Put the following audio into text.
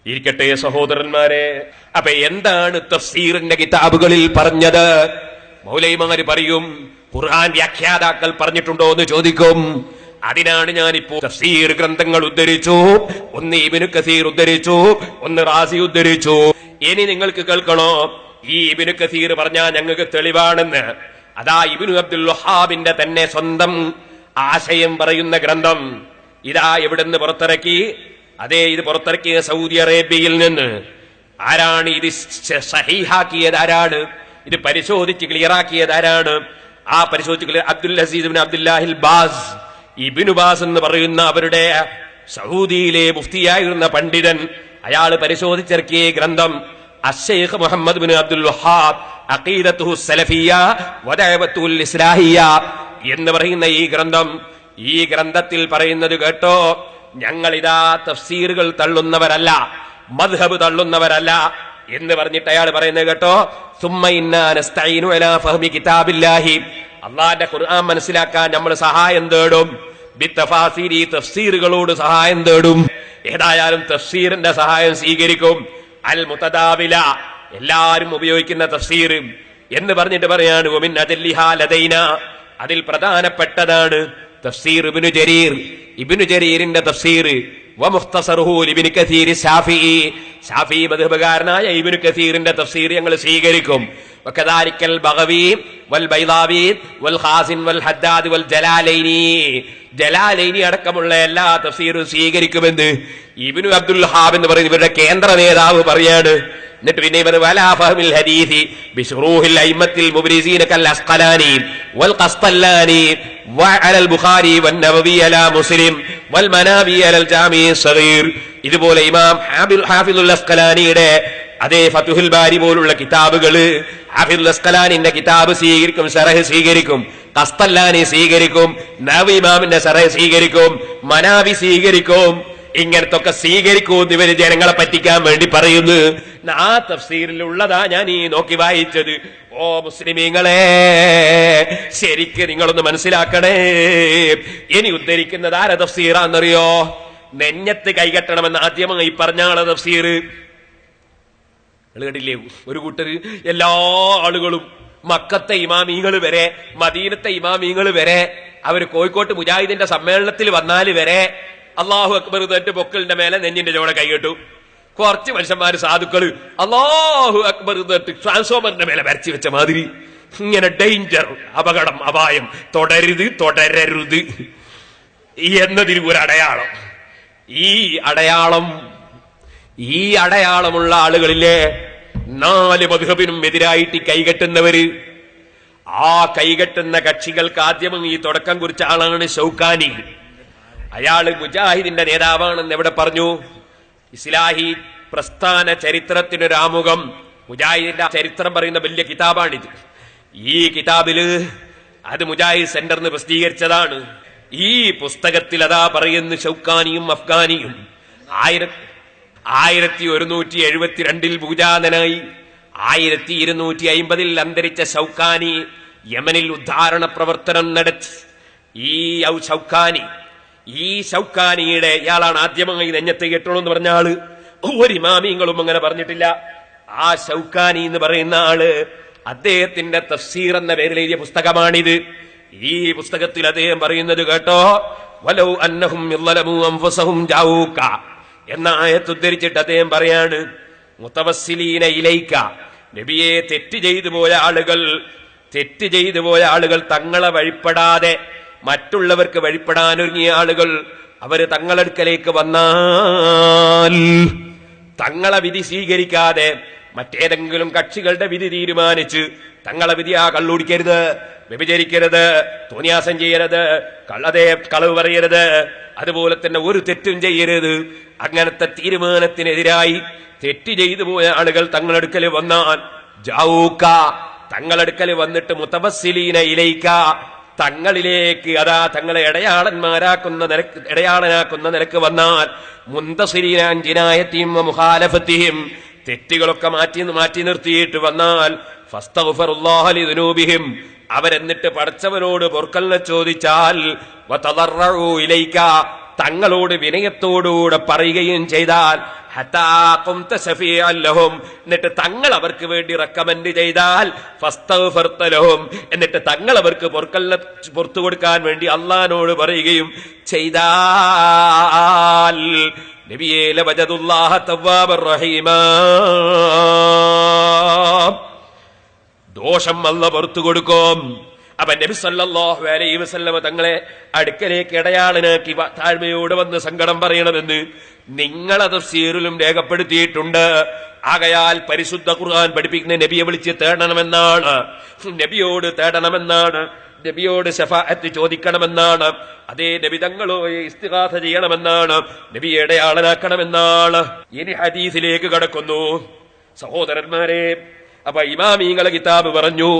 ഇരിക്കട്ടെ സഹോദരന്മാരെ. അപ്പൊ എന്താണ് തഫ്സീറിന്റെ കിതാബുകളിൽ പറഞ്ഞത്? മൗലൈമാര് പറയും, ഖുർആൻ വ്യാഖ്യാതാക്കൾ പറഞ്ഞിട്ടുണ്ടോ എന്ന് ചോദിക്കും. അതിനാണ് ഞാനിപ്പോ തഫ്സീർ ഗ്രന്ഥങ്ങൾ ഉദ്ധരിച്ചു. ഒന്ന് ഇബ്നു കസീർ ഉദ്ധരിച്ചു, ഒന്ന് റാസി ഉദ്ധരിച്ചു. ഇനി നിങ്ങൾക്ക് കേൾക്കണോ, ഈ ഇബ്നു കസീർ പറഞ്ഞാൽ ഞങ്ങൾക്ക് തെളിവാണെന്ന്. അതാ ഇബ്നു അബ്ദുൽ വഹാബിന്റെ തന്നെ സ്വന്തം ആശയം പറയുന്ന ഗ്രന്ഥം ഇതാ എവിടുന്ന് പുറത്തിറക്കി? അതേ, ഇത് പുറത്തിറക്കിയ സൗദി അറേബ്യയിൽ നിന്ന്. ആരാണ് ഇത് സഹീഹാക്കിയത്? ആരാണ് ഇത് പരിശോധിച്ച് ക്ലിയറാക്കിയത്? ആരാണ് ആ പരിശോധിച്ച്? അബ്ദുൽ അസീസ് ഇബ്നു അബ്ദുല്ലാഹിൽ ബാസ്, ഇബ്നു ബാസ് എന്ന് പറയുന്ന അവരുടെ സൗദിയിലെ മുഫ്തിയായിരുന്ന പണ്ഡിതൻ, അയാൾ പരിശോധിച്ചിറക്കിയ ഗ്രന്ഥം അശ്ശൈഖ് മുഹമ്മദ് ബിൻ അബ്ദുൽ വഹാബ് അഖീദത്തുഹു സലഫിയ്യ വദഅവത്തുൽ ഇസ്ലാഹിയ്യ എന്ന് പറയുന്ന ഈ ഗ്രന്ഥം. ഈ ഗ്രന്ഥത്തിൽ പറയുന്നത് കേട്ടോ, ഞങ്ങളിതാ തഫ്സീറുകൾ തള്ളുന്നവരല്ല, മദ്ഹബ് തള്ളുന്നവരല്ല എന്ന് പറഞ്ഞിട്ട് അയാൾ പറയുന്നത് കേട്ടോ, സുമ്മ ഇന്നാ നസ്തഈനു അലാ ഫഹ്മി കിതാബില്ലാഹി, അല്ലാഹുവിന്റെ ഖുർആൻ മനസ്സിലാക്കാൻ നമ്മൾ സഹായം തേടും. ബിത്തഫാസീരി, തഫ്സീറുകളോട് സഹായം തേടും. ഏതായാലും തഫ്സീറിന്റെ സഹായം സ്വീകരിക്കും. അൽ മുതദാവില, എല്ലാരും ഉപയോഗിക്കുന്ന തഫ്സീർ എന്ന് പറഞ്ഞിട്ട് പറയാണ്, വമിൻ അജല്ലിഹാ ലദൈനാ, അതിൽ പ്രധാനപ്പെട്ടതാണ് തഫ്സീർ ഇബ്നു ജരീർ, ഇബ്നു ജരീറിന്റെ തഫ്സീർ. വമുഖ്തസറുഹു ലിബ്നു കസീർ ശാഫിഈ, ശാഫിഈ മദ്ഹബുകാരനായ ഇബ്നു കസീറിന്റെ തഫ്സീർ ഞങ്ങൾ സ്വീകരിക്കും. വകദാലിക്കൽ ബഗവി വൽ ബൈദാവി വൽ ഖാസിൻ വൽ ഹദ്ദാദ് വൽ ജലാലൈനി, ജലാലൈനി അടക്കമുള്ള എല്ലാ തഫ്സീറും സ്വീകരിക്കുമെന്ന് ഇബ്നു അബ്ദുൽ വഹാബ് എന്ന് പറയുന്ന ഇവരുടെ കേന്ദ്ര നേതാവ് പറയാണ്. എന്നിട്ട് പിന്നെ ഇവർ വലാ ഫഹ്മിൽ ഹദീസി ബിശുറൂഹിൽ അയിമ്മത്തിൽ മുബ്രിസീന കൽ അസ്ഖലാനി വൽ ഖസ്തല്ലാനി വഅലൽ ബുഖാരി വൻ നവവി അലാ മുസ്ലിം വൽ മനാവി അലൽ ജാമി സഗീർ. ഇതുപോലെ ഇമാം ഹാഫിദുൽ അസ്ഖലാനിയുടെ അതേ ഫതുഹുൽ ബാരി പോലുള്ള കിതാബുകള്, ഹാഫിദുൽ അസ്ഖലാനിന്റെ കിതാബ് സ്വീകരിക്കും, ശറഹ് സ്വീകരിക്കും, ഖസ്തല്ലാനി സ്വീകരിക്കും, നവവി ഇമാമിന്റെ ശറഹ് സ്വീകരിക്കും, മനാവി സ്വീകരിക്കും. ഇങ്ങനത്തൊക്കെ സ്വീകരിക്കൂന്ന് ഇവര് ജനങ്ങളെ പറ്റിക്കാൻ വേണ്ടി പറയുന്നു. ആ തഫ്സീറിലുള്ളതാ ഞാൻ ഈ നോക്കി വായിച്ചത്. ഓ മുസ്ലിമീങ്ങളെ, ശരിക്ക് നിങ്ങളൊന്ന് മനസ്സിലാക്കണേ. ഇനി ഉദ്ധരിക്കുന്നത് ആരെ തഫ്സീറാന്നറിയോ? നെഞ്ഞത്ത് കൈകെട്ടണമെന്ന് ആദ്യമായി പറഞ്ഞാളെ തഫ്സീർ. കേട്ടില്ലേ? ഒരു കൂട്ടര്, എല്ലാ ആളുകളും, മക്കത്തെ ഇമാമീങ്ങൾ വരെ, മദീനത്തെ ഇമാമീങ്ങൾ വരെ, അവര് കോഴിക്കോട്ട് മുജാഹിദിന്റെ സമ്മേളനത്തിൽ വന്നാല് വരെ അല്ലാഹു അക്ബർ തട്ട് പൊക്കലിന്റെ മേലെ നെഞ്ഞിന്റെ ചോടെ കൈകെട്ടു. കുറച്ച് മനുഷ്യന്മാര്, സാധുക്കള്, അല്ലാഹു അക്ബർ തട്ട് ട്രാൻസ്ഫോമറിന്റെ മേലെ വരച്ചു വെച്ച മാതിരി. ഇങ്ങനെ ഡേഞ്ചർ, അപകടം, അപായം, തുടരരുത് എന്നതിന് ഒരു അടയാളം. ഈ അടയാളമുള്ള ആളുകളിലെ 4 മദ്ഹബിനും എതിരായിട്ട് കൈകെട്ടുന്നവര്, ആ കൈകെട്ടുന്ന കക്ഷികൾക്ക് ആദ്യം ഈ തുടക്കം കുറിച്ച ആളാണ് ഷൗക്കാനി. അയാള് മുജാഹിദിന്റെ നേതാവാണെന്ന് എവിടെ പറഞ്ഞു? ഇസ്ലാഹി പ്രസ്ഥാന ചരിത്രത്തിനൊരാമുഖം, മുജാഹിദിന്റെ ചരിത്രം പറയുന്ന വലിയ കിതാബാണിത്. ഈ കിതാബില് അത് മുജാഹിദ് സെന്ററിന് പ്രസിദ്ധീകരിച്ചതാണ്. ഈ പുസ്തകത്തിൽ അതാ പറയുന്ന ഷൗക്കാനിയും അഫ്ഗാനിയും 1172 പൂജാതനായി 1250 അന്തരിച്ച ഷൗക്കാനി യമനിൽ ഉദ്ധാരണ പ്രവർത്തനം നടത്തി. ഈ ഷൗക്കാനിയുടെ ഇയാളാണ് ആദ്യമായി നെഞ്ഞത്ത് കെട്ടണമെന്ന് പറഞ്ഞ ആള്. ഒരു ഇമാമിങ്ങളും അങ്ങനെ പറഞ്ഞിട്ടില്ല. ആ ഷൗക്കാനി എന്ന് പറയുന്ന ആള് അദ്ദേഹത്തിന്റെ തഫ്സീർ എന്ന പേരിൽ എഴുതിയ പുസ്തകമാണിത്. ഈ പുസ്തകത്തിൽ അദ്ദേഹം പറയുന്നത് കേട്ടോ, വലൗ അന്നഹും യളമു അൻഫുസഹും ജാഊക എന്ന ആയത്ത് ഉദ്ധരിച്ചിട്ട് അദ്ദേഹം പറയാണ്, മുതവസ്സിലീന ഇലൈക, നബിയെ തെറ്റ് ചെയ്തു പോയ ആളുകൾ തങ്ങളെ വഴിപ്പെടാതെ മറ്റുള്ളവർക്ക് വഴിപ്പെടാനൊരുങ്ങിയ ആളുകൾ അവര് തങ്ങളടുക്കലേക്ക് വന്നാൽ തങ്ങളെ വിധി സ്വീകരിക്കാതെ മറ്റേതെങ്കിലും കക്ഷികളുടെ വിധി തീരുമാനിച്ച് തങ്ങളെ വിധി കള്ളുടിക്കരുത്, വ്യഭിചരിക്കരുത്, തോന്നിയാസം ചെയ്യരുത്, കളവ് പറയരുത്, അതുപോലെ തന്നെ ഒരു തെറ്റും ചെയ്യരുത്. അങ്ങനത്തെ തീരുമാനത്തിനെതിരായി തെറ്റ് ചെയ്തു പോയ ആളുകൾ തങ്ങളടുക്കൽ വന്നാൽ ജാഊക, തങ്ങളടുക്കൽ വന്നിട്ട് മുതവസ്സിലീന ഇലൈക, തങ്ങളിലേക്ക് അതാ തങ്ങളെ ഇടയാളനാക്കുന്ന നിലക്ക് വന്നാൽ മുന്തസിരീന ജിനായത്തിയും മുഖാലഫത്തിയും, തെറ്റുകളൊക്കെ മാറ്റി നിർത്തിയിട്ട് വന്നാൽ ഫസ്തഗ്ഫിറുല്ലാഹ ലിദുനൂബിഹിം, അവരെന്നിട്ട് പടച്ചവനോട് പൊറുക്കലിനെ ചോദിച്ചാൽ വതദറഉ ഇലൈക, തങ്ങളോട് വിനയത്തോടുകൂടെ പറയുകയും ചെയ്താൽ ഹത്താ ഖുംത ശഫീഅൻ ലഹും, എന്നിട്ട് തങ്ങൾ അവർക്ക് വേണ്ടി റെക്കമെൻഡ് ചെയ്താൽ ഫസ്തഗ്ഫർത ലഹും, എന്നിട്ട് തങ്ങൾ അവർക്ക് പുറത്തു കൊടുക്കാൻ വേണ്ടി അള്ളാഹിനോട് പറയുകയും ചെയ്താൽ നബിയേ ലവജദുല്ലാഹ തവ്വാബർ റഹീമാ, ദോഷം അല്ലാഹു പുറത്തു കൊടുക്കും. അപ്പൊ നബി സല്ലല്ലാഹു അലൈഹി വസല്ലമ തങ്ങളെ അടുക്കലേക്ക് ഇടയാളനാക്കി താഴ്മയോട് വന്ന് സങ്കടം പറയണമെന്ന് നിങ്ങളെ തഫ്സീറിലും രേഖപ്പെടുത്തിയിട്ടുണ്ട്. ആകയാൽ പരിശുദ്ധ ഖുർആൻ പഠിപ്പിക്കുന്ന നബിയെ വിളിച്ച് തേടണമെന്നാണ്, നബിയോട് തേടണമെന്നാണ്, നബിയോട് ശഫാഅത്ത് ചോദിക്കണമെന്നാണ്, അതേ നബി തങ്ങളോട് ഇസ്തിഗാസ ചെയ്യണമെന്നാണ്, നബിയെ ഇടയാളനാക്കണമെന്നാണ്. ഇനി ഹദീസിലേക്ക് കടക്കുന്നു സഹോദരന്മാരെ. അപ്പൊ ഇമാമീങ്ങളെ കിതാബ് പറഞ്ഞു